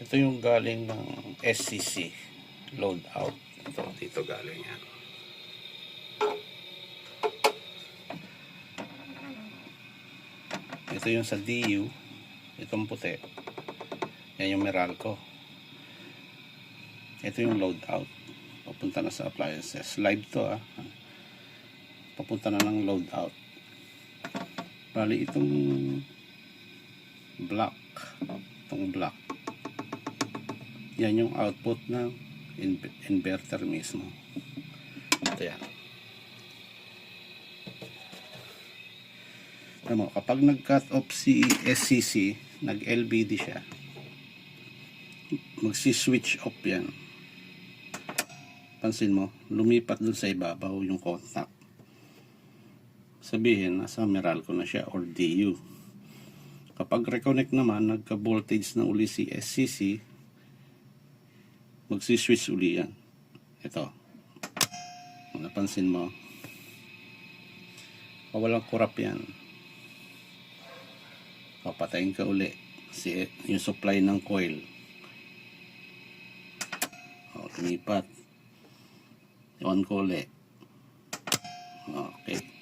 Ito yung galing ng SCC load out. Ito, dito galing yan. Ito yung sa DU. Itong puti. Yan yung Meralco. Ito yung load out. Papunta na sa appliances. Live to Papunta na ng load out. Bali itong black. Itong black. Yan yung output ng inverter mismo. Ito yan. Alam mo, kapag nag-cut off si SCC, nag-LVD siya, magsi-switch off yan. Pansin mo, lumipat dun sa ibabaw yung contact. Sabihin, nasa Meralco na siya or DU. Kapag reconnect naman, nagka-voltage na uli si SCC, magsi-switch uli yan. Ito. Napansin mo, walang kurap yan. Papatayin ka uli kasi yung supply ng coil. Lumipat. On ko uli. Okay.